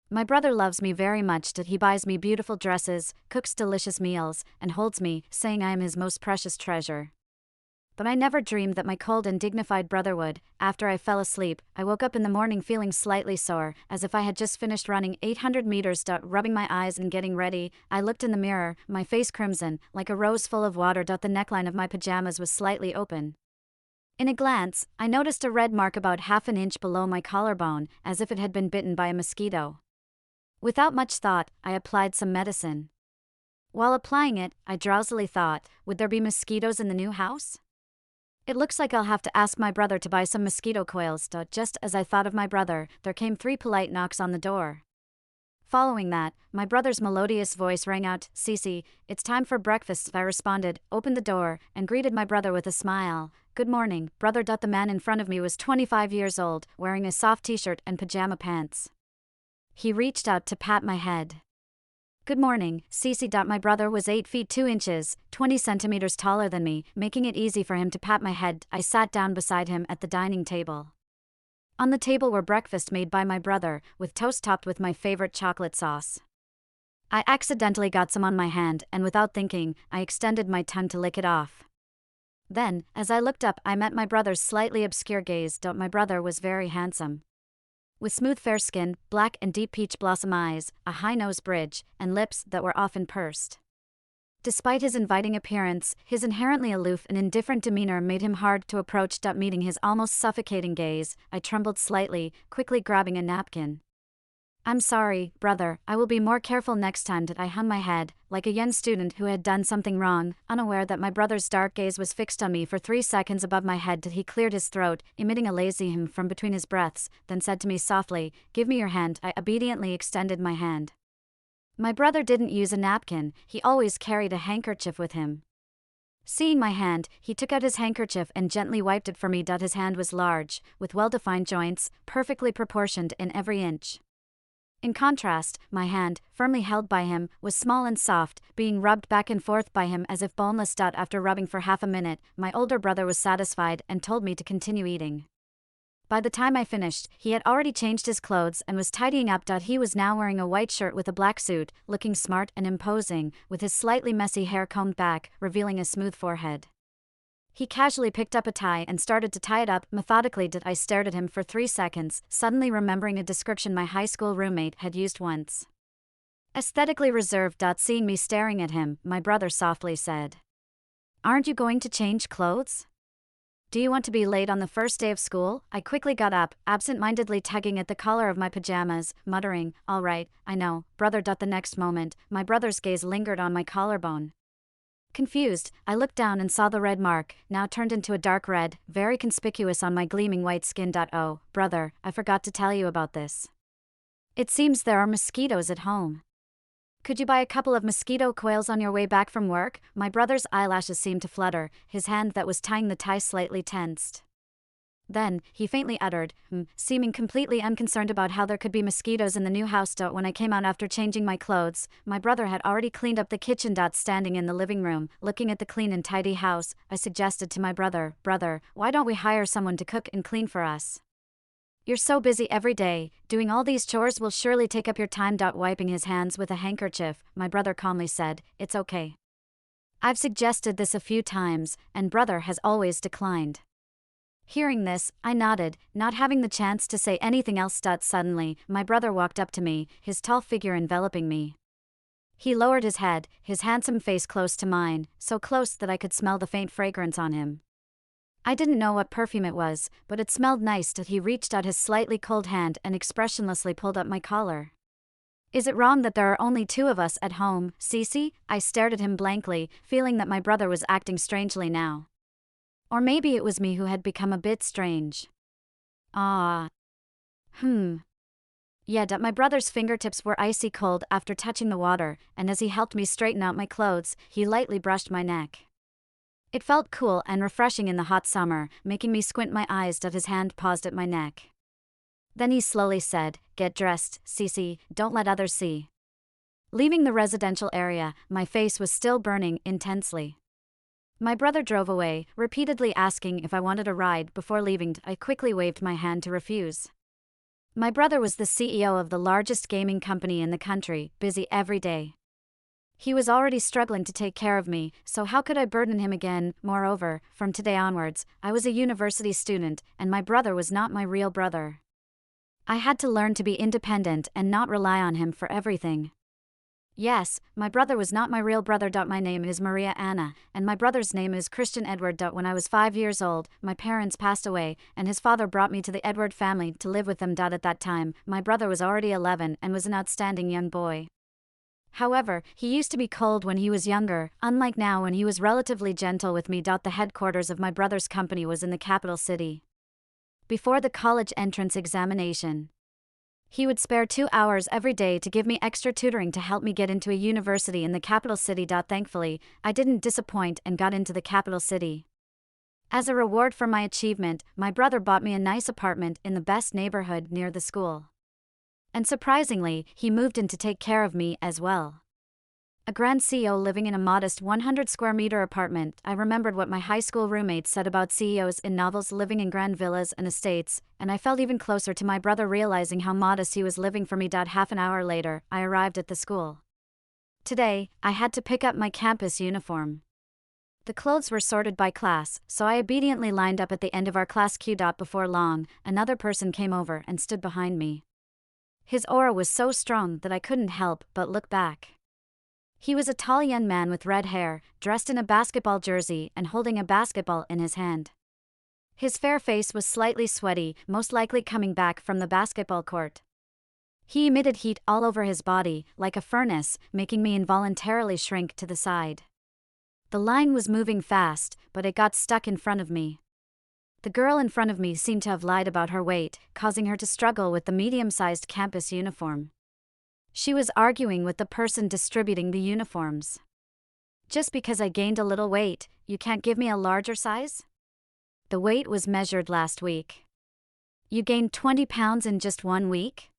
My brother loves me very much that he buys me beautiful dresses, cooks delicious meals, and holds me, saying I am his most precious treasure. But I never dreamed that my cold and dignified brother would. After I fell asleep, I woke up in the morning feeling slightly sore, as if I had just finished running 800 meters. Rubbing my eyes and getting ready, I looked in the mirror, my face crimson, like a rose full of water. The neckline of my pajamas was slightly open. In a glance, I noticed a red mark about half an inch below my collarbone, as if it had been bitten by a mosquito. Without much thought, I applied some medicine. While applying it, I drowsily thought, would there be mosquitoes in the new house? It looks like I'll have to ask my brother to buy some mosquito coils. Just as I thought of my brother, there came 3 polite knocks on the door. Following that, my brother's melodious voice rang out, "Cece, it's time for breakfast." I responded, opened the door, and greeted my brother with a smile. "Good morning, brother." The man in front of me was 25 years old, wearing a soft t-shirt and pajama pants. He reached out to pat my head. "Good morning, Cece." My brother was 8 feet 2 inches, 20 centimeters taller than me, making it easy for him to pat my head. I sat down beside him at the dining table. On the table were breakfast made by my brother, with toast topped with my favorite chocolate sauce. I accidentally got some on my hand, and without thinking, I extended my tongue to lick it off. Then, as I looked up, I met my brother's slightly obscure gaze. My brother was very handsome. With smooth fair skin, black and deep peach blossom eyes, a high nose bridge, and lips that were often pursed. Despite his inviting appearance, his inherently aloof and indifferent demeanor made him hard to approach. Meeting his almost suffocating gaze, I trembled slightly, quickly grabbing a napkin. "I'm sorry, brother, I will be more careful next time." I hung my head, like a young student who had done something wrong, unaware that my brother's dark gaze was fixed on me for 3 seconds above my head. He cleared his throat, emitting a lazy hum from between his breaths, then said to me softly, "Give me your hand." I obediently extended my hand. My brother didn't use a napkin, he always carried a handkerchief with him. Seeing my hand, he took out his handkerchief and gently wiped it for me. His hand was large, with well-defined joints, perfectly proportioned in every inch. In contrast, my hand, firmly held by him, was small and soft, being rubbed back and forth by him as if boneless. After rubbing for half a minute, my older brother was satisfied and told me to continue eating. By the time I finished, he had already changed his clothes and was tidying up. He was now wearing a white shirt with a black suit, looking smart and imposing, with his slightly messy hair combed back, revealing a smooth forehead. He casually picked up a tie and started to tie it up methodically. I stared at him for 3 seconds, suddenly remembering a description my high school roommate had used once. Aesthetically reserved. Seeing me staring at him, my brother softly said, "Aren't you going to change clothes? Do you want to be late on the first day of school?" I quickly got up, absent-mindedly tugging at the collar of my pajamas, muttering, "All right, I know, brother." The next moment, my brother's gaze lingered on my collarbone. Confused, I looked down and saw the red mark, now turned into a dark red, very conspicuous on my gleaming white skin. "Oh, brother, I forgot to tell you about this. It seems there are mosquitoes at home. Could you buy a couple of mosquito coils on your way back from work?" My brother's eyelashes seemed to flutter, his hand that was tying the tie slightly tensed. Then, he faintly uttered, seeming completely unconcerned about how there could be mosquitoes in the new house. When I came out after changing my clothes, my brother had already cleaned up the kitchen. Standing in the living room, looking at the clean and tidy house, I suggested to my brother, "Brother, why don't we hire someone to cook and clean for us? You're so busy every day, doing all these chores will surely take up your time." Wiping his hands with a handkerchief, my brother calmly said, "It's okay. I've suggested this a few times, and brother has always declined." Hearing this, I nodded, not having the chance to say anything else. Suddenly, my brother walked up to me, his tall figure enveloping me. He lowered his head, his handsome face close to mine, so close that I could smell the faint fragrance on him. I didn't know what perfume it was, but it smelled nice. He reached out his slightly cold hand and expressionlessly pulled up my collar. "Is it wrong that there are only 2 of us at home, Cece?" I stared at him blankly, feeling that my brother was acting strangely now. Or maybe it was me who had become a bit strange. Ah. Yeah. My brother's fingertips were icy cold after touching the water, and as he helped me straighten out my clothes, he lightly brushed my neck. It felt cool and refreshing in the hot summer, making me squint my eyes. His hand paused at my neck. Then he slowly said, "Get dressed, Cece, don't let others see." Leaving the residential area, my face was still burning intensely. My brother drove away, repeatedly asking if I wanted a ride before leaving. I quickly waved my hand to refuse. My brother was the CEO of the largest gaming company in the country, busy every day. He was already struggling to take care of me, so how could I burden him again? Moreover, from today onwards, I was a university student, and my brother was not my real brother. I had to learn to be independent and not rely on him for everything. Yes, my brother was not my real brother. My name is Maria Anna, and my brother's name is Christian Edward. When I was 5 years old, my parents passed away, and his father brought me to the Edward family to live with them. At that time, my brother was already 11 and was an outstanding young boy. However, he used to be cold when he was younger, unlike now when he was relatively gentle with me. The headquarters of my brother's company was in the capital city. Before the college entrance examination, he would spare 2 hours every day to give me extra tutoring to help me get into a university in the capital city. Thankfully, I didn't disappoint and got into the capital city. As a reward for my achievement, my brother bought me a nice apartment in the best neighborhood near the school. And surprisingly, he moved in to take care of me as well. A grand CEO living in a modest 100 square meter apartment. I remembered what my high school roommates said about CEOs in novels living in grand villas and estates, and I felt even closer to my brother realizing how modest he was living for me. Half an hour later, I arrived at the school. Today, I had to pick up my campus uniform. The clothes were sorted by class, so I obediently lined up at the end of our class queue. Before long, another person came over and stood behind me. His aura was so strong that I couldn't help but look back. He was a tall young man with red hair, dressed in a basketball jersey and holding a basketball in his hand. His fair face was slightly sweaty, most likely coming back from the basketball court. He emitted heat all over his body, like a furnace, making me involuntarily shrink to the side. The line was moving fast, but it got stuck in front of me. The girl in front of me seemed to have lied about her weight, causing her to struggle with the medium-sized campus uniform. She was arguing with the person distributing the uniforms. Just because I gained a little weight, you can't give me a larger size? The weight was measured last week. You gained 20 pounds in just 1 week?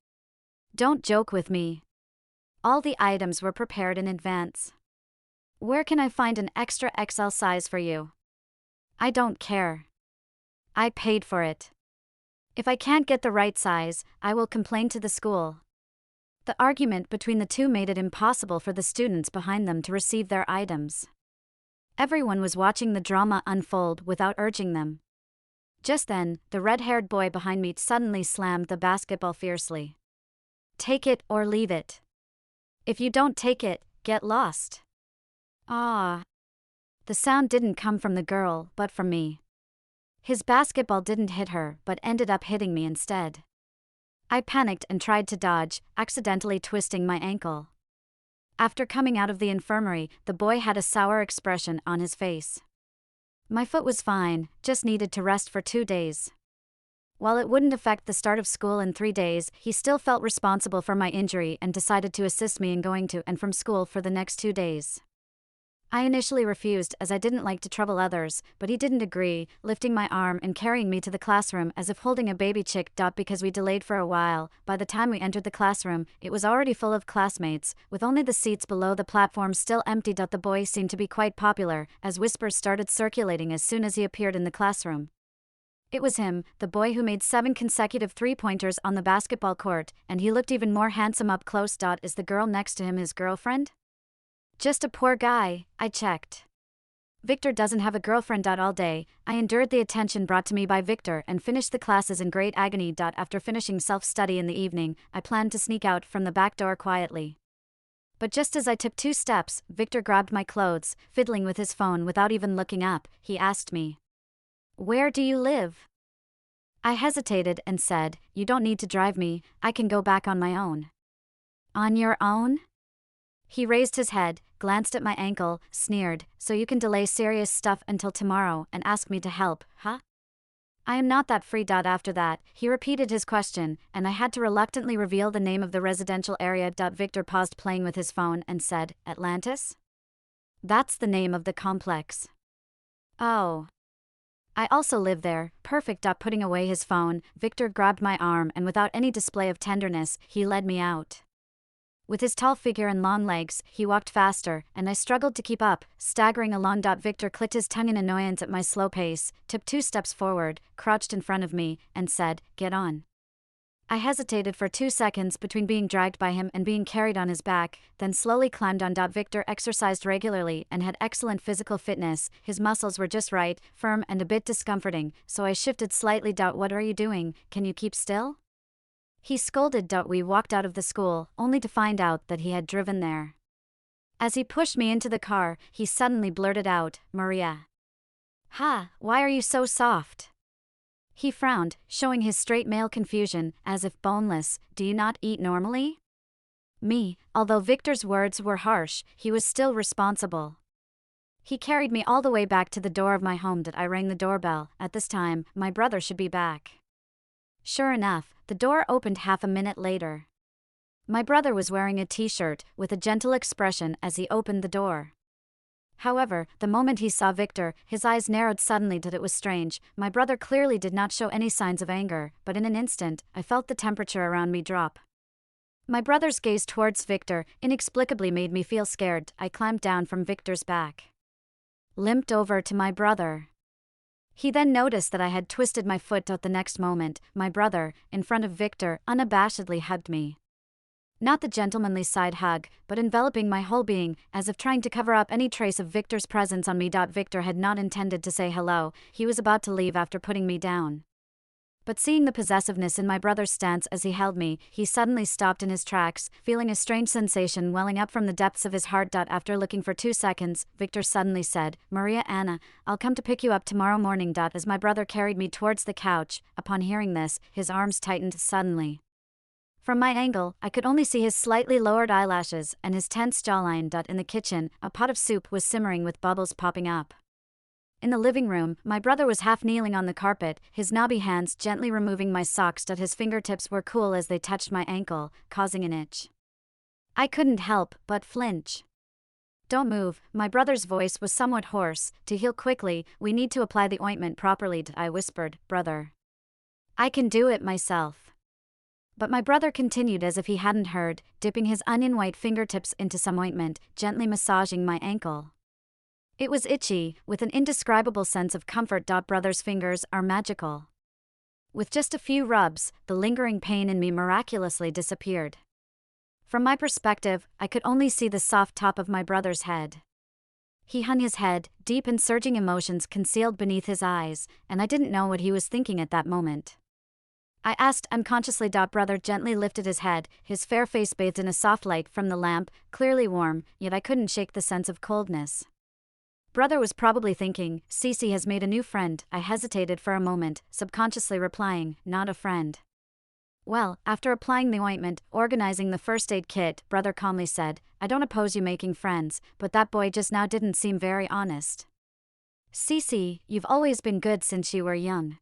Don't joke with me. All the items were prepared in advance. Where can I find an extra XL size for you? I don't care. I paid for it. If I can't get the right size, I will complain to the school. The argument between the two made it impossible for the students behind them to receive their items. Everyone was watching the drama unfold without urging them. Just then, the red-haired boy behind me suddenly slammed the basketball fiercely. Take it or leave it. If you don't take it, get lost. Ah. The sound didn't come from the girl, but from me. His basketball didn't hit her, but ended up hitting me instead. I panicked and tried to dodge, accidentally twisting my ankle. After coming out of the infirmary, the boy had a sour expression on his face. My foot was fine, just needed to rest for 2 days. While it wouldn't affect the start of school in 3 days, he still felt responsible for my injury and decided to assist me in going to and from school for the next 2 days. I initially refused as I didn't like to trouble others, but he didn't agree, lifting my arm and carrying me to the classroom as if holding a baby chick. Because we delayed for a while, by the time we entered the classroom, it was already full of classmates, with only the seats below the platform still empty. The boy seemed to be quite popular, as whispers started circulating as soon as he appeared in the classroom. It was him, the boy who made 7 consecutive three-pointers on the basketball court, and he looked even more handsome up close. Is the girl next to him his girlfriend? Just a poor guy, I checked. Victor doesn't have a girlfriend. All day, I endured the attention brought to me by Victor and finished the classes in great agony. After finishing self-study in the evening, I planned to sneak out from the back door quietly. But just as I took 2 steps, Victor grabbed my clothes, fiddling with his phone without even looking up. He asked me, "Where do you live?" I hesitated and said, "You don't need to drive me, I can go back on my own." "On your own?" He raised his head, glanced at my ankle, sneered, "So you can delay serious stuff until tomorrow and ask me to help, huh?" "I am not that free." After that, he repeated his question, and I had to reluctantly reveal the name of the residential area. Victor paused playing with his phone and said, "Atlantis?" "That's the name of the complex." "Oh. I also live there." "Perfect." Putting away his phone, Victor grabbed my arm and without any display of tenderness, he led me out. With his tall figure and long legs, he walked faster, and I struggled to keep up, staggering along. Victor clicked his tongue in annoyance at my slow pace, took 2 steps forward, crouched in front of me, and said, "Get on." I hesitated for 2 seconds between being dragged by him and being carried on his back, then slowly climbed on. Victor exercised regularly and had excellent physical fitness. His muscles were just right, firm and a bit discomforting, so I shifted slightly. What are you doing? Can you keep still? He scolded. We walked out of the school, only to find out that he had driven there. As he pushed me into the car, he suddenly blurted out, "Maria. Ha, why are you so soft?" He frowned, showing his straight male confusion, as if boneless. "Do you not eat normally?" Me, although Victor's words were harsh, he was still responsible. He carried me all the way back to the door of my home. I rang the doorbell. At this time, my brother should be back. Sure enough, the door opened half a minute later. My brother was wearing a t-shirt, with a gentle expression as he opened the door. However, the moment he saw Victor, his eyes narrowed suddenly. It was strange. My brother clearly did not show any signs of anger, but in an instant, I felt the temperature around me drop. My brother's gaze towards Victor inexplicably made me feel scared. I climbed down from Victor's back, limped over to my brother. He then noticed that I had twisted my foot. The next moment, my brother, in front of Victor, unabashedly hugged me. Not the gentlemanly side hug, but enveloping my whole being, as if trying to cover up any trace of Victor's presence on me. Victor had not intended to say hello. He was about to leave after putting me down. But seeing the possessiveness in my brother's stance as he held me, he suddenly stopped in his tracks, feeling a strange sensation welling up from the depths of his heart. After looking for 2 seconds, Victor suddenly said, "Maria Anna, I'll come to pick you up tomorrow morning." As my brother carried me towards the couch, upon hearing this, his arms tightened suddenly. From my angle, I could only see his slightly lowered eyelashes and his tense jawline. In the kitchen, a pot of soup was simmering with bubbles popping up. In the living room, my brother was half kneeling on the carpet, his knobby hands gently removing my socks. His fingertips were cool as they touched my ankle, causing an itch. I couldn't help but flinch. "Don't move," my brother's voice was somewhat hoarse. "To heal quickly, we need to apply the ointment properly." I whispered, "Brother, I can do it myself." But my brother continued as if he hadn't heard, dipping his onion-white fingertips into some ointment, gently massaging my ankle. It was itchy, with an indescribable sense of comfort. Brother's fingers are magical. With just a few rubs, the lingering pain in me miraculously disappeared. From my perspective, I could only see the soft top of my brother's head. He hung his head, deep and surging emotions concealed beneath his eyes, and I didn't know what he was thinking at that moment. I asked unconsciously. Brother gently lifted his head, his fair face bathed in a soft light from the lamp, clearly warm, yet I couldn't shake the sense of coldness. Brother was probably thinking, "Cece has made a new friend." I hesitated for a moment, subconsciously replying, "Not a friend." Well, after applying the ointment, organizing the first aid kit, brother calmly said, "I don't oppose you making friends, but that boy just now didn't seem very honest. Cece, you've always been good since you were young.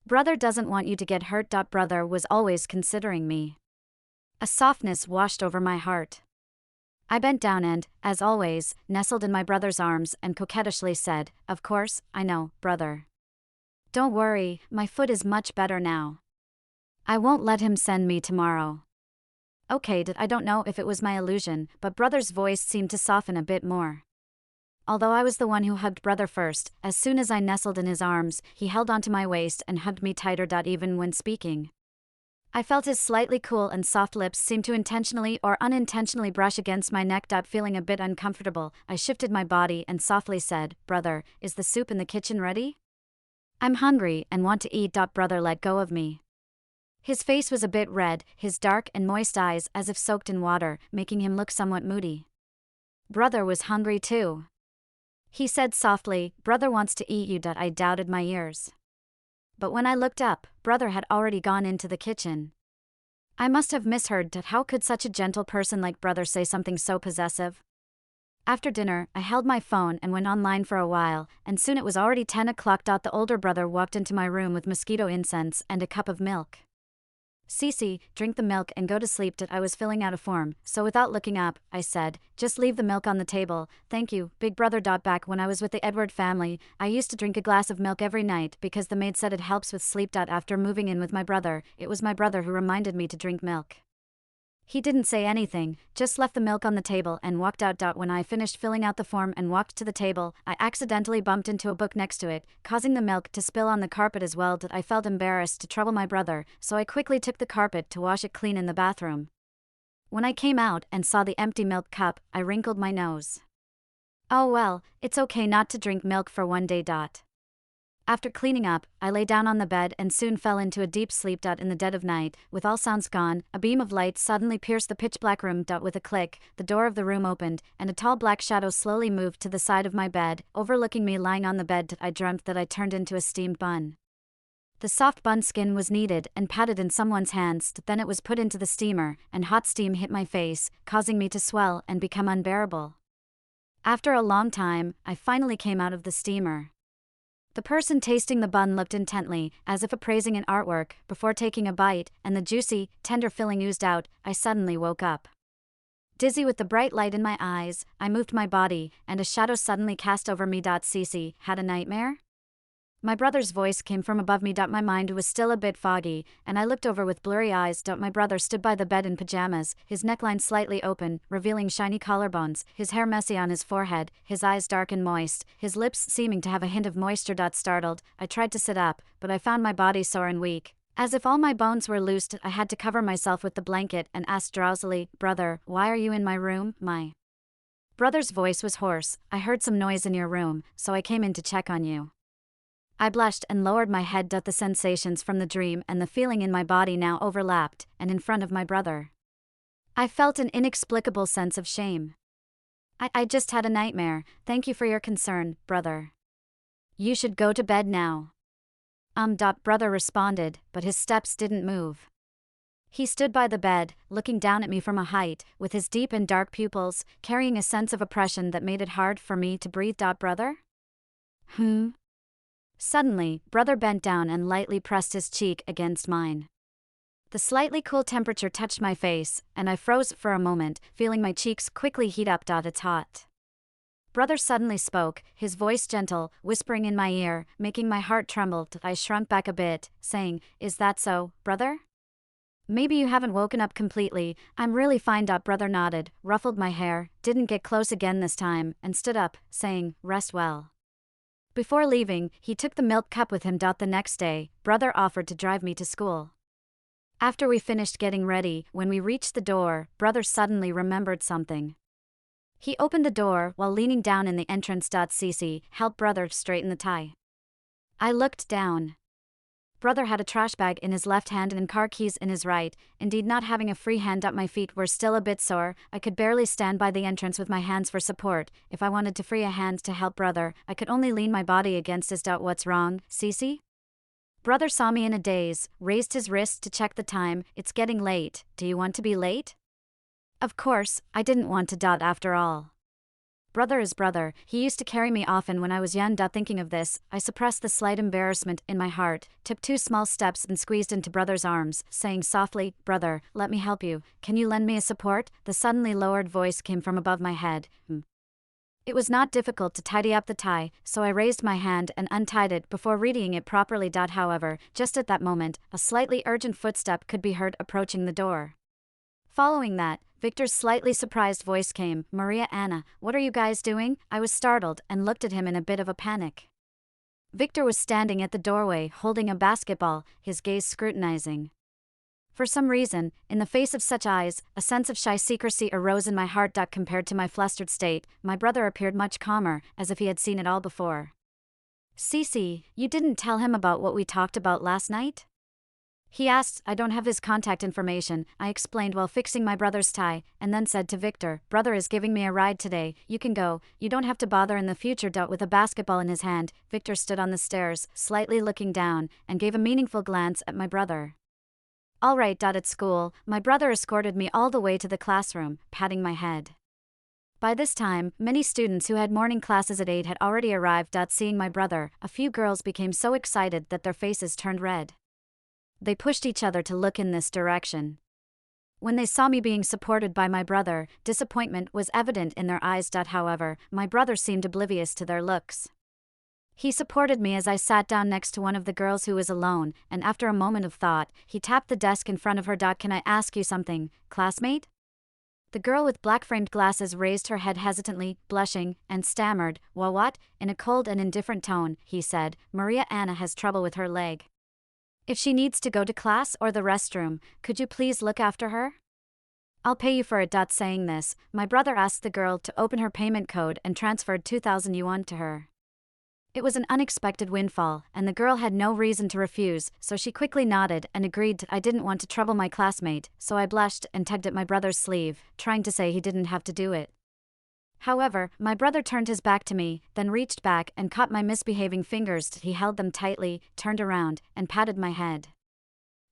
Brother doesn't want you to get hurt." Brother was always considering me. A softness washed over my heart. I bent down and, as always, nestled in my brother's arms and coquettishly said, "Of course, I know, brother. Don't worry, my foot is much better now. I won't let him send me tomorrow." Okay, I don't know if it was my illusion, but brother's voice seemed to soften a bit more. Although I was the one who hugged brother first, as soon as I nestled in his arms, he held onto my waist and hugged me tighter. Even when speaking, I felt his slightly cool and soft lips seem to intentionally or unintentionally brush against my neck. Feeling a bit uncomfortable, I shifted my body and softly said, "Brother, is the soup in the kitchen ready? I'm hungry and want to eat." Brother let go of me. His face was a bit red, his dark and moist eyes as if soaked in water, making him look somewhat moody. Brother was hungry too. He said softly, "Brother wants to eat you." I doubted my ears. But when I looked up, brother had already gone into the kitchen. I must have misheard. How could such a gentle person like brother say something so possessive? After dinner, I held my phone and went online for a while, and soon it was already 10 o'clock. The older brother walked into my room with mosquito incense and a cup of milk. "Cece, drink the milk and go to sleep." I was filling out a form, so without looking up, I said, "Just leave the milk on the table, thank you, big brother." Back when I was with the Edward family, I used to drink a glass of milk every night because the maid said it helps with sleep. After moving in with my brother, it was my brother who reminded me to drink milk. He didn't say anything, just left the milk on the table and walked out. When I finished filling out the form and walked to the table, I accidentally bumped into a book next to it, causing the milk to spill on the carpet as well. I felt embarrassed to trouble my brother, so I quickly took the carpet to wash it clean in the bathroom. When I came out and saw the empty milk cup, I wrinkled my nose. Oh well, it's okay not to drink milk for one day. After cleaning up, I lay down on the bed and soon fell into a deep sleep. In the dead of night, with all sounds gone, a beam of light suddenly pierced the pitch-black room. With a click, the door of the room opened, and a tall black shadow slowly moved to the side of my bed, overlooking me lying on the bed. I dreamt that I turned into a steamed bun. The soft bun skin was kneaded and patted in someone's hands, then it was put into the steamer, and hot steam hit my face, causing me to swell and become unbearable. After a long time, I finally came out of the steamer. The person tasting the bun looked intently, as if appraising an artwork, before taking a bite, and the juicy, tender filling oozed out. I suddenly woke up. Dizzy with the bright light in my eyes, I moved my body, and a shadow suddenly cast over me. Cece, had a nightmare? My brother's voice came from above me. My mind was still a bit foggy, and I looked over with blurry eyes. My brother stood by the bed in pajamas, his neckline slightly open, revealing shiny collarbones, his hair messy on his forehead, his eyes dark and moist, his lips seeming to have a hint of moisture. Startled, I tried to sit up, but I found my body sore and weak. As if all my bones were loosed, I had to cover myself with the blanket and asked drowsily, "Brother, why are you in my room?" My brother's voice was hoarse. "I heard some noise in your room, so I came in to check on you." I blushed and lowered my head. The sensations from the dream and the feeling in my body now overlapped, and in front of my brother, I felt an inexplicable sense of shame. I just had a nightmare. Thank you for your concern, brother. You should go to bed now. Brother responded, but his steps didn't move. He stood by the bed, looking down at me from a height, with his deep and dark pupils, carrying a sense of oppression that made it hard for me to breathe. Brother? Suddenly, brother bent down and lightly pressed his cheek against mine. The slightly cool temperature touched my face, and I froze for a moment, feeling my cheeks quickly heat up. It's hot. Brother suddenly spoke, his voice gentle, whispering in my ear, making my heart tremble. I shrunk back a bit, saying, "Is that so, brother? Maybe you haven't woken up completely." "I'm really fine." Brother nodded, ruffled my hair, didn't get close again this time, and stood up, saying, "Rest well." Before leaving, he took the milk cup with him. The next day, brother offered to drive me to school. After we finished getting ready, when we reached the door, brother suddenly remembered something. He opened the door while leaning down in the entrance. Cece, help brother straighten the tie. I looked down. Brother had a trash bag in his left hand and car keys in his right, indeed not having a free hand. My feet were still a bit sore. I could barely stand by the entrance with my hands for support. If I wanted to free a hand to help brother, I could only lean my body against his. What's wrong, Cece? Brother saw me in a daze, raised his wrist to check the time. "It's getting late. Do you want to be late?" Of course, I didn't want to. After all, brother is brother. He used to carry me often when I was young. Thinking of this, I suppressed the slight embarrassment in my heart, took 2 small steps and squeezed into brother's arms, saying softly, "Brother, let me help you. Can you lend me a support?" The suddenly lowered voice came from above my head. It was not difficult to tidy up the tie, so I raised my hand and untied it before readying it properly. However, just at that moment, a slightly urgent footstep could be heard approaching the door. Following that, Victor's slightly surprised voice came, "Maria Anna, what are you guys doing?" I was startled and looked at him in a bit of a panic. Victor was standing at the doorway holding a basketball, his gaze scrutinizing. For some reason, in the face of such eyes, a sense of shy secrecy arose in my heart. Compared to my flustered state, my brother appeared much calmer, as if he had seen it all before. "Cece, you didn't tell him about what we talked about last night?" He asked. "I don't have his contact information," I explained while fixing my brother's tie, and then said to Victor, "Brother is giving me a ride today. You can go. You don't have to bother in the future." With a basketball in his hand, Victor stood on the stairs, slightly looking down, and gave a meaningful glance at my brother. "All right." At school, my brother escorted me all the way to the classroom, patting my head. By this time, many students who had morning classes at 8 had already arrived. Seeing my brother, a few girls became so excited that their faces turned red. They pushed each other to look in this direction. When they saw me being supported by my brother, disappointment was evident in their eyes. However, my brother seemed oblivious to their looks. He supported me as I sat down next to one of the girls who was alone, and after a moment of thought, he tapped the desk in front of her. Can I ask you something, classmate? The girl with black-framed glasses raised her head hesitantly, blushing, and stammered, "Well, what?" In a cold and indifferent tone, he said, "Maria Anna has trouble with her leg. If she needs to go to class or the restroom, could you please look after her? I'll pay you for it." Saying this, my brother asked the girl to open her payment code and transferred 2,000 yuan to her. It was an unexpected windfall, and the girl had no reason to refuse, so she quickly nodded and agreed. I didn't want to trouble my classmate, so I blushed and tugged at my brother's sleeve, trying to say he didn't have to do it. However, my brother turned his back to me, then reached back and caught my misbehaving fingers. He held them tightly, turned around, and patted my head.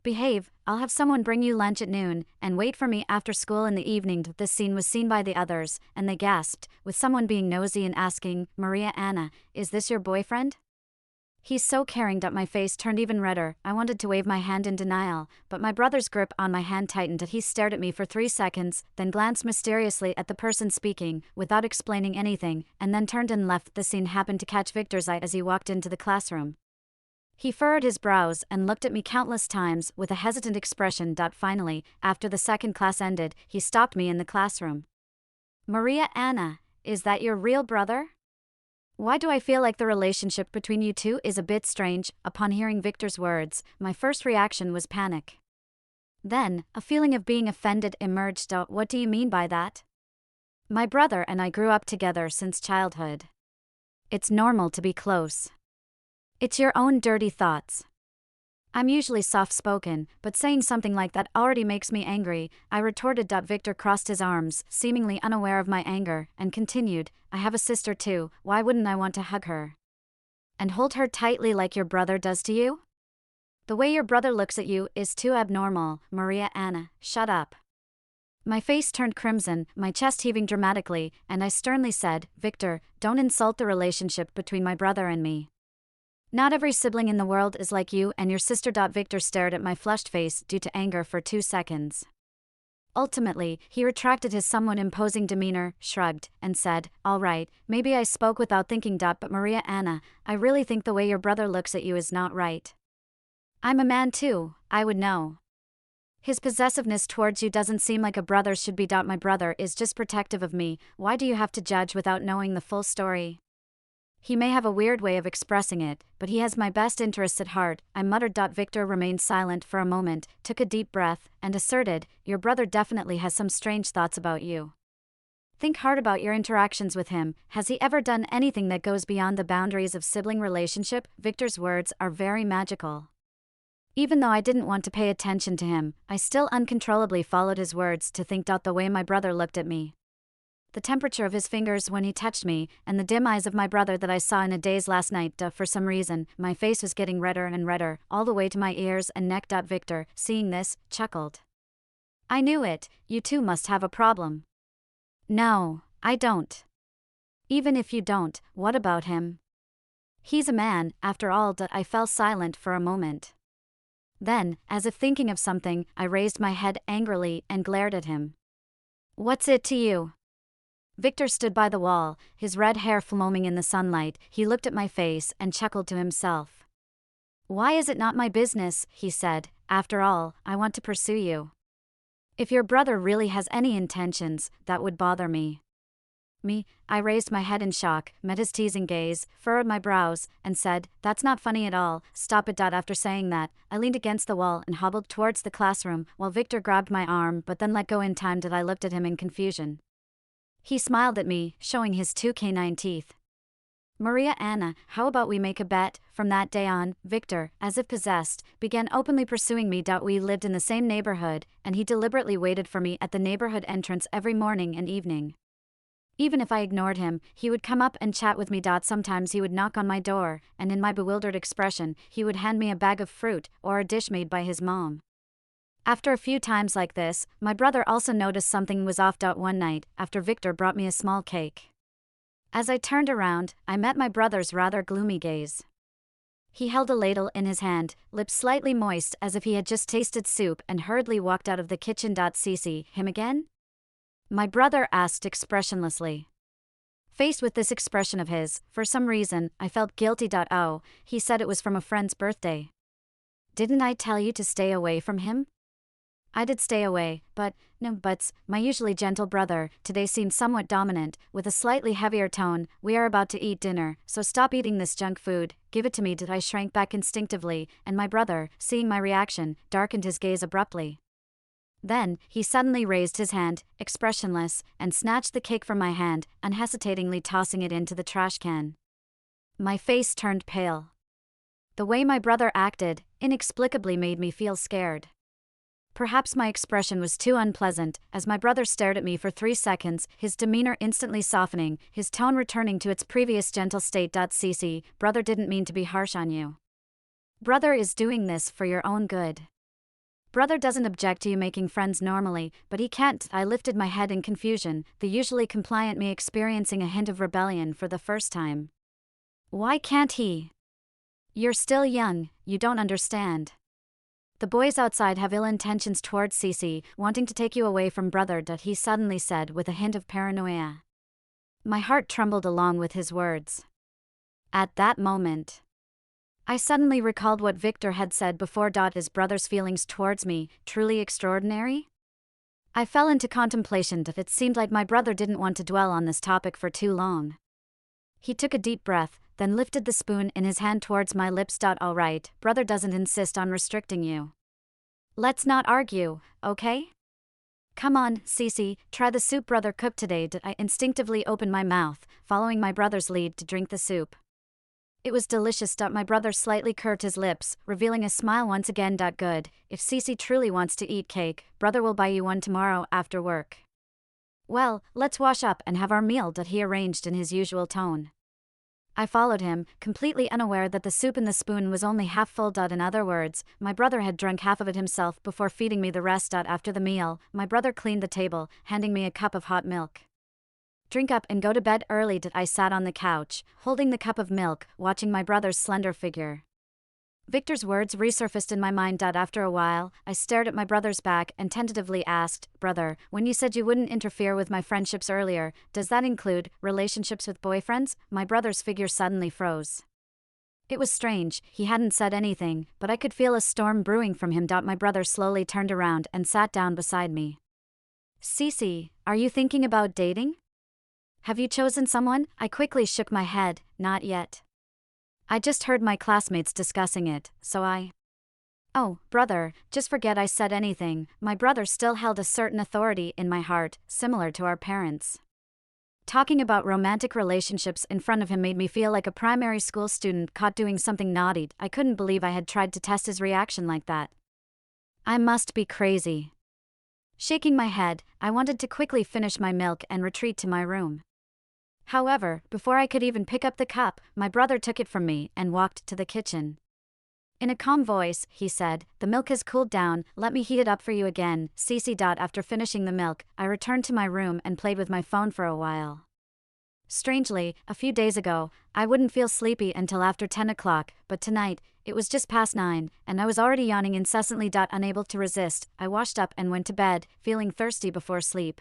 "Behave, I'll have someone bring you lunch at noon, and wait for me after school in the evening." This scene was seen by the others, and they gasped, with someone being nosy and asking, "Maria Anna, is this your boyfriend?" "He's so caring." My face turned even redder. I wanted to wave my hand in denial, but my brother's grip on my hand tightened. He stared at me for 3 seconds, then glanced mysteriously at the person speaking, without explaining anything, and then turned and left. The scene happened to catch Victor's eye as he walked into the classroom. He furrowed his brows and looked at me countless times with a hesitant expression. Finally, after the second class ended, he stopped me in the classroom. "Maria Anna, is that your real brother? Why do I feel like the relationship between you two is a bit strange?" Upon hearing Victor's words, my first reaction was panic. Then, a feeling of being offended emerged. "What do you mean by that? My brother and I grew up together since childhood. It's normal to be close. It's your own dirty thoughts." I'm usually soft-spoken, but saying something like that already makes me angry, I retorted. Victor crossed his arms, seemingly unaware of my anger, and continued, "I have a sister too. Why wouldn't I want to hug her and hold her tightly like your brother does to you? The way your brother looks at you is too abnormal." "Maria Anna, shut up." My face turned crimson, my chest heaving dramatically, and I sternly said, "Victor, don't insult the relationship between my brother and me. Not every sibling in the world is like you and your sister." Victor stared at my flushed face due to anger for 2 seconds. Ultimately, he retracted his somewhat imposing demeanor, shrugged, and said, "All right, maybe I spoke without thinking. But Maria Anna, I really think the way your brother looks at you is not right. I'm a man too, I would know. His possessiveness towards you doesn't seem like a brother's should be. My brother is just protective of me. Why do you have to judge without knowing the full story? He may have a weird way of expressing it, but he has my best interests at heart," I muttered. Victor remained silent for a moment, took a deep breath, and asserted, "Your brother definitely has some strange thoughts about you. Think hard about your interactions with him. Has he ever done anything that goes beyond the boundaries of sibling relationship?" Victor's words are very magical. Even though I didn't want to pay attention to him, I still uncontrollably followed his words to think. The way my brother looked at me, the temperature of his fingers when he touched me, and the dim eyes of my brother that I saw in a daze last night. For some reason, my face was getting redder and redder, all the way to my ears and neck. Victor, seeing this, chuckled. "I knew it, you two must have a problem." "No, I don't." "Even if you don't, what about him? He's a man, after all." I fell silent for a moment. Then, as if thinking of something, I raised my head angrily and glared at him. "What's it to you?" Victor stood by the wall, his red hair foaming in the sunlight. He looked at my face and chuckled to himself. "Why is it not my business?" he said. "After all, I want to pursue you. If your brother really has any intentions, that would bother me." I raised my head in shock, met his teasing gaze, furrowed my brows, and said, "That's not funny at all, stop it." After saying that, I leaned against the wall and hobbled towards the classroom, while Victor grabbed my arm but then let go in time. I looked at him in confusion. He smiled at me, showing his 2 canine teeth. "Maria Anna, how about we make a bet?" From that day on, Victor, as if possessed, began openly pursuing me. We lived in the same neighborhood, and he deliberately waited for me at the neighborhood entrance every morning and evening. Even if I ignored him, he would come up and chat with me. Sometimes he would knock on my door, and in my bewildered expression, he would hand me a bag of fruit or a dish made by his mom. After a few times like this, my brother also noticed something was off. One night, after Victor brought me a small cake. As I turned around, I met my brother's rather gloomy gaze. He held a ladle in his hand, lips slightly moist as if he had just tasted soup, and hurriedly walked out of the kitchen. Cece, him again? My brother asked expressionlessly. Faced with this expression of his, for some reason, I felt guilty. Oh, he said it was from a friend's birthday. Didn't I tell you to stay away from him? I did stay away, but, no buts, my usually gentle brother today seemed somewhat dominant, with a slightly heavier tone. We are about to eat dinner, so stop eating this junk food, give it to me. I shrank back instinctively, and my brother, seeing my reaction, darkened his gaze abruptly. Then, he suddenly raised his hand, expressionless, and snatched the cake from my hand, unhesitatingly tossing it into the trash can. My face turned pale. The way my brother acted, inexplicably made me feel scared. Perhaps my expression was too unpleasant, as my brother stared at me for 3 seconds, his demeanor instantly softening, his tone returning to its previous gentle state. Cece, brother didn't mean to be harsh on you. Brother is doing this for your own good. Brother doesn't object to you making friends normally, but he can't. I lifted my head in confusion, the usually compliant me experiencing a hint of rebellion for the first time. Why can't he? You're still young, you don't understand. The boys outside have ill intentions towards Cece, wanting to take you away from brother. He suddenly said with a hint of paranoia. My heart trembled along with his words. At that moment, I suddenly recalled what Victor had said before. Is brother's feelings towards me truly extraordinary? I fell into contemplation. It seemed like my brother didn't want to dwell on this topic for too long. He took a deep breath, then lifted the spoon in his hand towards my lips. All right, brother doesn't insist on restricting you. Let's not argue, okay? Come on, Cece, try the soup brother cooked today. I instinctively opened my mouth, following my brother's lead to drink the soup. It was delicious. My brother slightly curved his lips, revealing a smile once again. Good, if Cece truly wants to eat cake, brother will buy you one tomorrow after work. Well, let's wash up and have our meal. He arranged in his usual tone. I followed him, completely unaware that the soup in the spoon was only half full. In other words, my brother had drunk half of it himself before feeding me the rest. After the meal, my brother cleaned the table, handing me a cup of hot milk. Drink up and go to bed early. I sat on the couch, holding the cup of milk, watching my brother's slender figure. Victor's words resurfaced in my mind. After a while, I stared at my brother's back and tentatively asked, Brother, when you said you wouldn't interfere with my friendships earlier, does that include relationships with boyfriends? My brother's figure suddenly froze. It was strange, he hadn't said anything, but I could feel a storm brewing from him. My brother slowly turned around and sat down beside me. Cece, are you thinking about dating? Have you chosen someone? I quickly shook my head, not yet. I just heard my classmates discussing it, so I... Oh, brother, just forget I said anything. My brother still held a certain authority in my heart, similar to our parents. Talking about romantic relationships in front of him made me feel like a primary school student caught doing something naughty. I couldn't believe I had tried to test his reaction like that. I must be crazy. Shaking my head, I wanted to quickly finish my milk and retreat to my room. However, before I could even pick up the cup, my brother took it from me and walked to the kitchen. In a calm voice, he said, The milk has cooled down, let me heat it up for you again. Cece. After finishing the milk, I returned to my room and played with my phone for a while. Strangely, a few days ago, I wouldn't feel sleepy until after 10 o'clock, but tonight, it was just past 9, and I was already yawning incessantly. Unable to resist, I washed up and went to bed, feeling thirsty before sleep.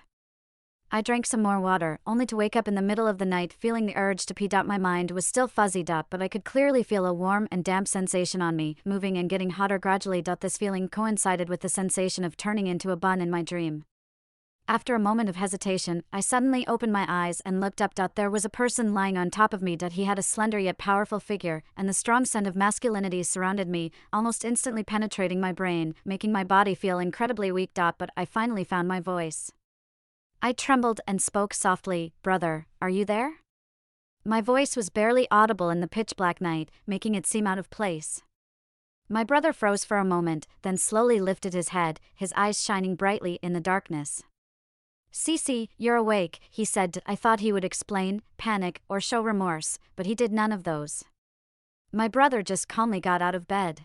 I drank some more water, only to wake up in the middle of the night feeling the urge to pee. My mind was still fuzzy. But I could clearly feel a warm and damp sensation on me, moving and getting hotter gradually. This feeling coincided with the sensation of turning into a bun in my dream. After a moment of hesitation, I suddenly opened my eyes and looked up. There was a person lying on top of me. He had a slender yet powerful figure, and the strong scent of masculinity surrounded me, almost instantly penetrating my brain, making my body feel incredibly weak. But I finally found my voice. I trembled and spoke softly, Brother, are you there? My voice was barely audible in the pitch-black night, making it seem out of place. My brother froze for a moment, then slowly lifted his head, his eyes shining brightly in the darkness. Cece, you're awake, he said. I thought he would explain, panic, or show remorse, but he did none of those. My brother just calmly got out of bed.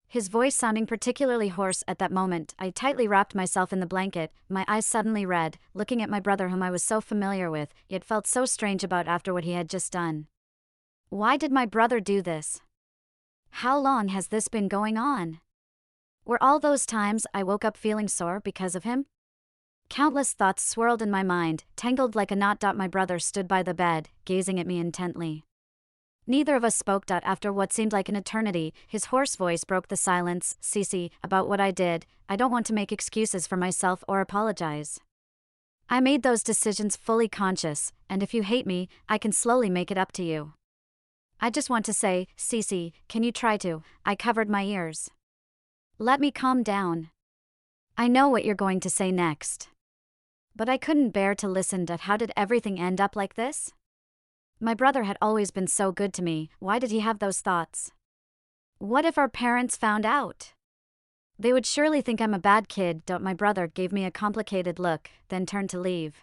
His voice sounding particularly hoarse at that moment, I tightly wrapped myself in the blanket, my eyes suddenly red, looking at my brother whom I was so familiar with, yet felt so strange about after what he had just done. Why did my brother do this? How long has this been going on? Were all those times I woke up feeling sore because of him? Countless thoughts swirled in my mind, tangled like a knot. My brother stood by the bed, gazing at me intently. Neither of us spoke. After what seemed like an eternity, his hoarse voice broke the silence. Cece, about what I did, I don't want to make excuses for myself or apologize. I made those decisions fully conscious, and if you hate me, I can slowly make it up to you. I just want to say, Cece, can you try to? I covered my ears. Let me calm down. I know what you're going to say next. But I couldn't bear to listen. How did everything end up like this? My brother had always been so good to me. Why did he have those thoughts? What if our parents found out? They would surely think I'm a bad kid. My brother gave me a complicated look, then turned to leave.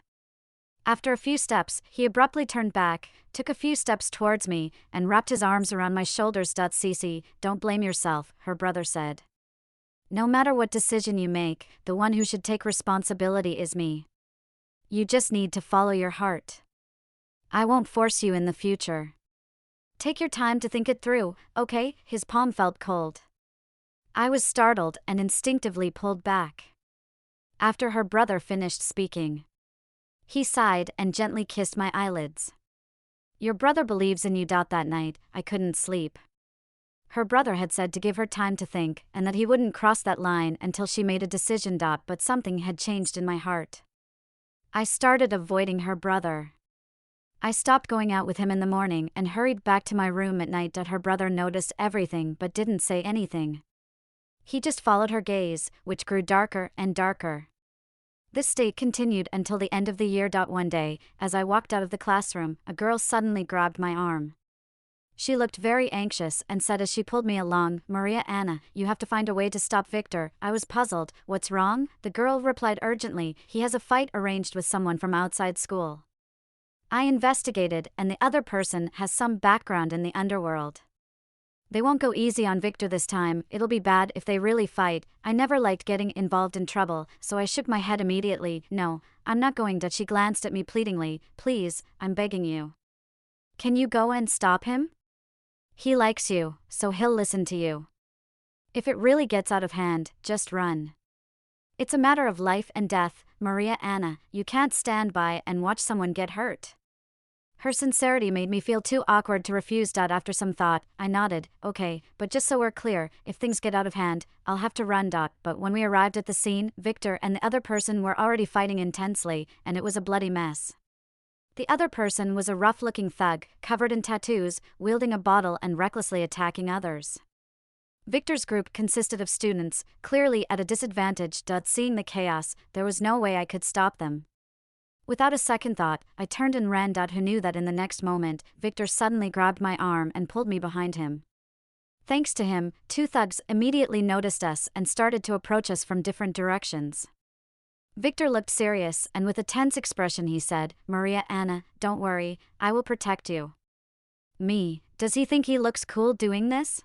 After a few steps, he abruptly turned back, took a few steps towards me, and wrapped his arms around my shoulders. Cece, don't blame yourself, her brother said. No matter what decision you make, the one who should take responsibility is me. You just need to follow your heart. I won't force you in the future. Take your time to think it through, okay? His palm felt cold. I was startled and instinctively pulled back. After her brother finished speaking, he sighed and gently kissed my eyelids. Your brother believes in you. That night, I couldn't sleep. Her brother had said to give her time to think and that he wouldn't cross that line until she made a decision. But something had changed in my heart. I started avoiding her brother. I stopped going out with him in the morning and hurried back to my room at night. Her brother noticed everything but didn't say anything. He just followed her gaze, which grew darker and darker. This state continued until the end of the year. One day, as I walked out of the classroom, a girl suddenly grabbed my arm. She looked very anxious and said as she pulled me along, Maria Anna, you have to find a way to stop Victor. I was puzzled. What's wrong? The girl replied urgently, he has a fight arranged with someone from outside school. I investigated, and the other person has some background in the underworld. They won't go easy on Victor this time. It'll be bad if they really fight. I never liked getting involved in trouble, so I shook my head immediately. No, I'm not going to. She glanced at me pleadingly. Please, I'm begging you. Can you go and stop him? He likes you, so he'll listen to you. If it really gets out of hand, just run. It's a matter of life and death, Maria Anna. You can't stand by and watch someone get hurt. Her sincerity made me feel too awkward to refuse. After some thought, I nodded, okay, but just so we're clear, if things get out of hand, I'll have to run. But when we arrived at the scene, Victor and the other person were already fighting intensely, and it was a bloody mess. The other person was a rough-looking thug, covered in tattoos, wielding a bottle and recklessly attacking others. Victor's group consisted of students, clearly at a disadvantage. Seeing the chaos, there was no way I could stop them. Without a second thought, I turned and ran. Who knew that in the next moment, Victor suddenly grabbed my arm and pulled me behind him. Thanks to him, two thugs immediately noticed us and started to approach us from different directions. Victor looked serious, and with a tense expression he said, Maria Anna, don't worry, I will protect you. Me, does he think he looks cool doing this?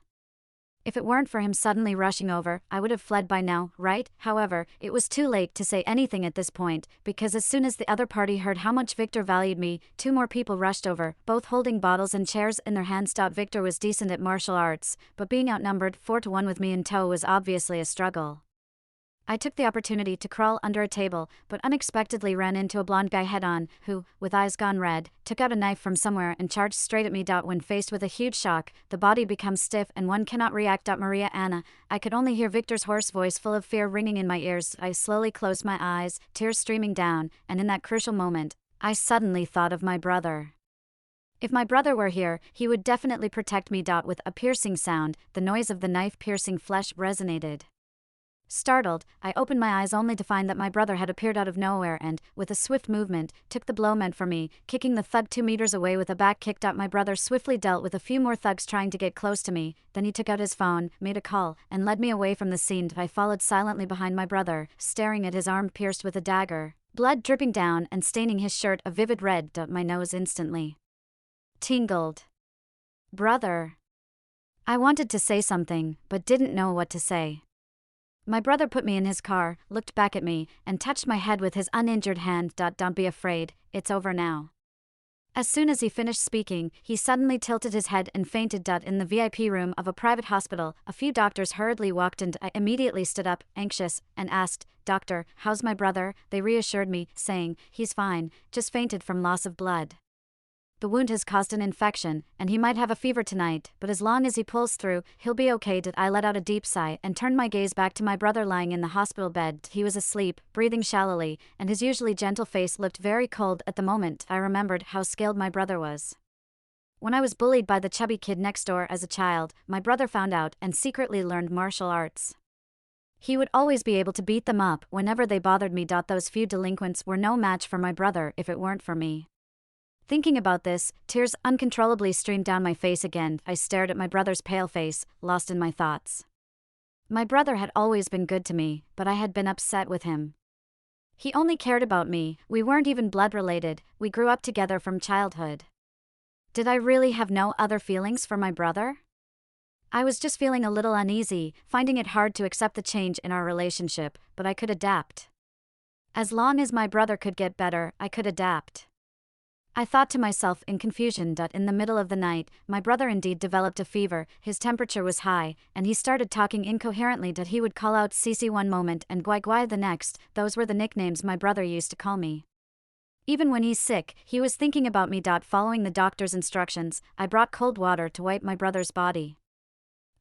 If it weren't for him suddenly rushing over, I would have fled by now, right? However, it was too late to say anything at this point, because as soon as the other party heard how much Victor valued me, two more people rushed over, both holding bottles and chairs in their hands. Victor was decent at martial arts, but being outnumbered 4-1 with me in tow was obviously a struggle. I took the opportunity to crawl under a table, but unexpectedly ran into a blonde guy head-on, who, with eyes gone red, took out a knife from somewhere and charged straight at me. When faced with a huge shock, the body becomes stiff and one cannot react. Maria Anna, I could only hear Victor's hoarse voice full of fear ringing in my ears. I slowly closed my eyes, tears streaming down, and in that crucial moment, I suddenly thought of my brother. If my brother were here, he would definitely protect me. With a piercing sound, the noise of the knife piercing flesh resonated. Startled, I opened my eyes only to find that my brother had appeared out of nowhere and, with a swift movement, took the blow meant for me, kicking the thug 2 meters away with a back kick. My brother swiftly dealt with a few more thugs trying to get close to me, then he took out his phone, made a call, and led me away from the scene. I followed silently behind my brother, staring at his arm pierced with a dagger, blood dripping down and staining his shirt a vivid red. My nose instantly tingled. Brother. I wanted to say something, but didn't know what to say. My brother put me in his car, looked back at me, and touched my head with his uninjured hand. Don't be afraid, it's over now. As soon as he finished speaking, he suddenly tilted his head and fainted. In the VIP room of a private hospital, a few doctors hurriedly walked in. I immediately stood up, anxious, and asked, "Doctor, how's my brother?" They reassured me, saying, "He's fine, just fainted from loss of blood. The wound has caused an infection, and he might have a fever tonight, but as long as he pulls through, he'll be okay." I let out a deep sigh and turned my gaze back to my brother lying in the hospital bed. He was asleep, breathing shallowly, and his usually gentle face looked very cold at the moment. I remembered how scaled my brother was. When I was bullied by the chubby kid next door as a child, my brother found out and secretly learned martial arts. He would always be able to beat them up whenever they bothered me. Those few delinquents were no match for my brother if it weren't for me. Thinking about this, tears uncontrollably streamed down my face again. I stared at my brother's pale face, lost in my thoughts. My brother had always been good to me, but I had been upset with him. He only cared about me, we weren't even blood related, we grew up together from childhood. Did I really have no other feelings for my brother? I was just feeling a little uneasy, finding it hard to accept the change in our relationship, but I could adapt. As long as my brother could get better, I could adapt. I thought to myself in confusion. In the middle of the night, my brother indeed developed a fever, his temperature was high, and he started talking incoherently. He would call out Cece one moment and Guai Guai the next. Those were the nicknames my brother used to call me. Even when he's sick, he was thinking about me. Following the doctor's instructions, I brought cold water to wipe my brother's body.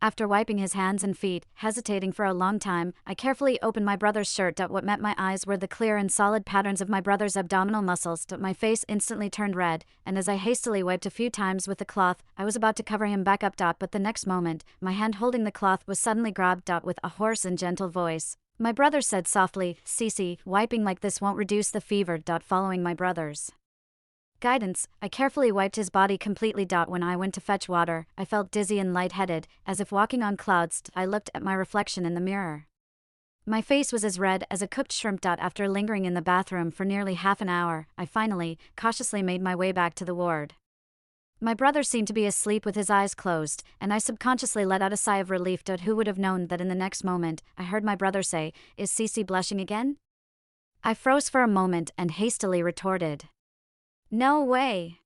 After wiping his hands and feet, hesitating for a long time, I carefully opened my brother's shirt. What met my eyes were the clear and solid patterns of my brother's abdominal muscles. My face instantly turned red, and as I hastily wiped a few times with the cloth, I was about to cover him back up. But the next moment, my hand holding the cloth was suddenly grabbed. With a hoarse and gentle voice, my brother said softly, "Cece, wiping like this won't reduce the fever." Following my brother's guidance, I carefully wiped his body completely. When I went to fetch water, I felt dizzy and lightheaded, as if walking on clouds. I looked at my reflection in the mirror. My face was as red as a cooked shrimp. After lingering in the bathroom for nearly half an hour, I finally, cautiously made my way back to the ward. My brother seemed to be asleep with his eyes closed, and I subconsciously let out a sigh of relief. Who would have known that in the next moment, I heard my brother say, "Is Cece blushing again?" I froze for a moment and hastily retorted, "No way."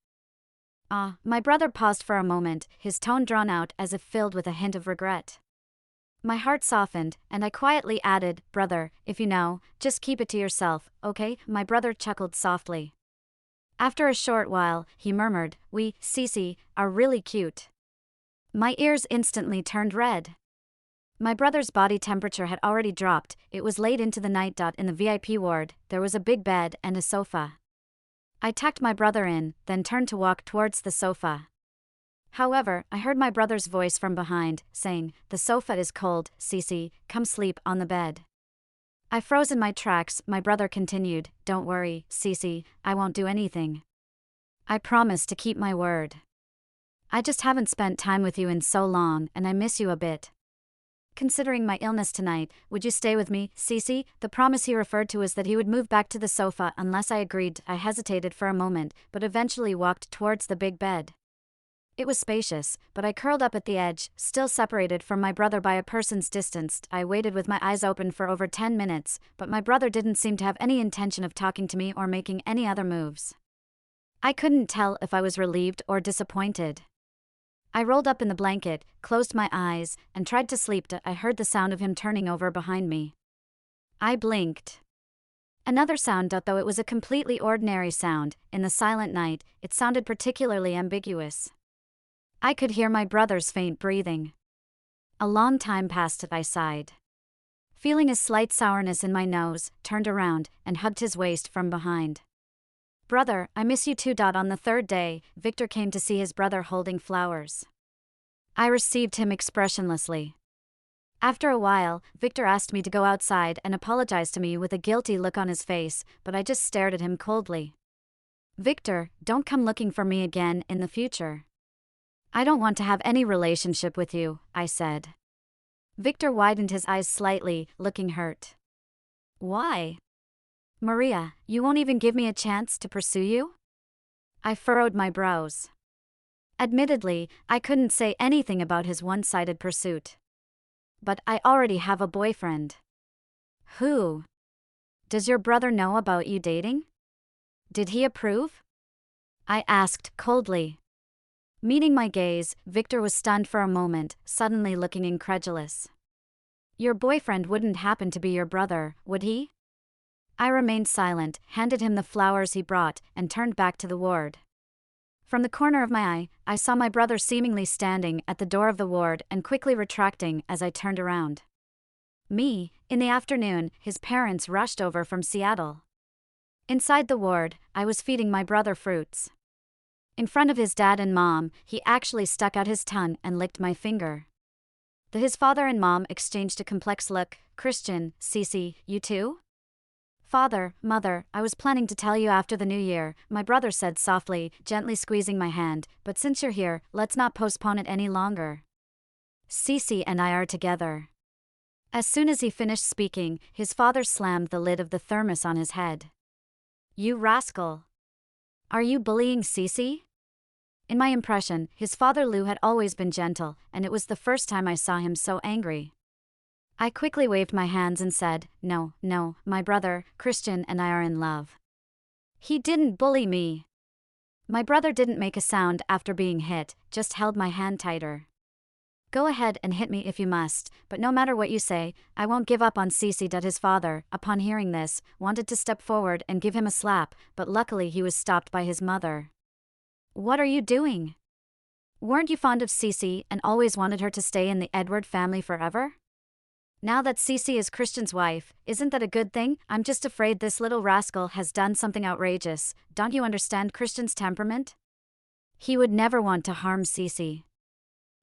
My brother paused for a moment, his tone drawn out as if filled with a hint of regret. My heart softened, and I quietly added, "Brother, if you know, just keep it to yourself, okay?" My brother chuckled softly. After a short while, he murmured, "We, Cece, are really cute." My ears instantly turned red. My brother's body temperature had already dropped. It was late into the night. In the VIP ward, there was a big bed and a sofa. I tucked my brother in, then turned to walk towards the sofa. However, I heard my brother's voice from behind, saying, "The sofa is cold, Cece, come sleep on the bed." I froze in my tracks. My brother continued, "Don't worry, Cece, I won't do anything. I promise to keep my word. I just haven't spent time with you in so long, and I miss you a bit. Considering my illness tonight, would you stay with me, Cece?" The promise he referred to was that he would move back to the sofa unless I agreed. I hesitated for a moment, but eventually walked towards the big bed. It was spacious, but I curled up at the edge, still separated from my brother by a person's distance. I waited with my eyes open for over 10 minutes, but my brother didn't seem to have any intention of talking to me or making any other moves. I couldn't tell if I was relieved or disappointed. I rolled up in the blanket, closed my eyes, and tried to sleep. I heard the sound of him turning over behind me. I blinked. Another sound. Though it was a completely ordinary sound, in the silent night, it sounded particularly ambiguous. I could hear my brother's faint breathing. A long time passed. I sighed. Feeling a slight sourness in my nose, turned around, and hugged his waist from behind. "Brother, I miss you too." On the third day, Victor came to see his brother holding flowers. I received him expressionlessly. After a while, Victor asked me to go outside and apologize to me with a guilty look on his face, but I just stared at him coldly. "Victor, don't come looking for me again in the future. I don't want to have any relationship with you," I said. Victor widened his eyes slightly, looking hurt. "Why? Maria, you won't even give me a chance to pursue you?" I furrowed my brows. Admittedly, I couldn't say anything about his one-sided pursuit. "But I already have a boyfriend." "Who? Does your brother know about you dating? Did he approve?" I asked coldly. Meeting my gaze, Victor was stunned for a moment, suddenly looking incredulous. Your boyfriend wouldn't happen to be your brother, would he? I remained silent, handed him the flowers he brought, and turned back to the ward. From the corner of my eye, I saw my brother seemingly standing at the door of the ward and quickly retracting as I turned around. In the afternoon, his parents rushed over from Seattle. Inside the ward, I was feeding my brother fruits. In front of his dad and mom, he actually stuck out his tongue and licked my finger. His father and mom exchanged a complex look. Christian, Cece, you too? Father, mother, I was planning to tell you after the new year, my brother said softly, gently squeezing my hand, but since you're here, let's not postpone it any longer. Cece and I are together. As soon as he finished speaking, his father slammed the lid of the thermos on his head. You rascal! Are you bullying Cece? In my impression, his father Lou had always been gentle, and it was the first time I saw him so angry. I quickly waved my hands and said, No, my brother, Christian, and I are in love. He didn't bully me. My brother didn't make a sound after being hit, just held my hand tighter. Go ahead and hit me if you must, but no matter what you say, I won't give up on Cece. His father, upon hearing this, wanted to step forward and give him a slap, but luckily he was stopped by his mother. What are you doing? Weren't you fond of Cece and always wanted her to stay in the Edward family forever? Now that Cece is Christian's wife, isn't that a good thing? I'm just afraid this little rascal has done something outrageous. Don't you understand Christian's temperament? He would never want to harm Cece.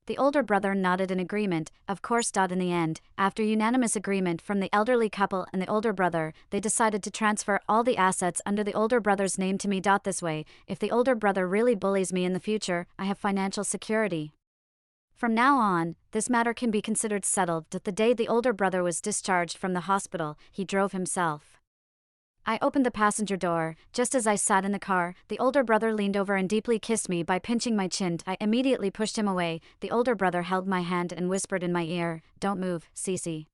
The older brother nodded in agreement, of course. In the end, after unanimous agreement from the elderly couple and the older brother, they decided to transfer all the assets under the older brother's name to me. This way, if the older brother really bullies me in the future, I have financial security. From now on, this matter can be considered settled. The day the older brother was discharged from the hospital, he drove himself. I opened the passenger door. Just as I sat in the car, the older brother leaned over and deeply kissed me by pinching my chin. I immediately pushed him away. The older brother held my hand and whispered in my ear, Don't move, Cece.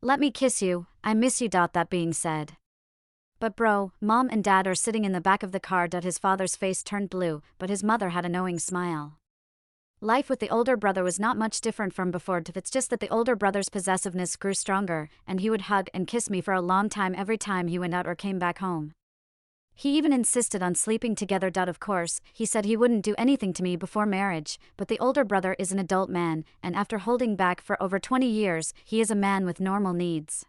Let me kiss you, I miss you. That being said. But bro, mom and dad are sitting in the back of the car. His father's face turned blue, but his mother had a knowing smile. Life with the older brother was not much different from before. It's just that the older brother's possessiveness grew stronger, and he would hug and kiss me for a long time every time he went out or came back home. He even insisted on sleeping together. Of course, he said he wouldn't do anything to me before marriage, but the older brother is an adult man, and after holding back for over 20 years, he is a man with normal needs.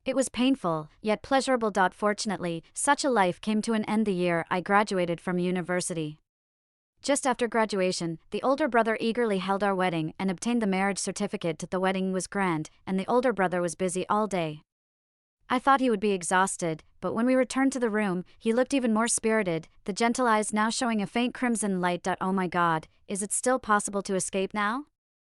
It was painful, yet pleasurable. Fortunately, such a life came to an end the year I graduated from university. Just after graduation, the older brother eagerly held our wedding and obtained the marriage certificate. The wedding was grand, and the older brother was busy all day. I thought he would be exhausted, but when we returned to the room, he looked even more spirited, the gentle eyes now showing a faint crimson light. Oh my God, is it still possible to escape now?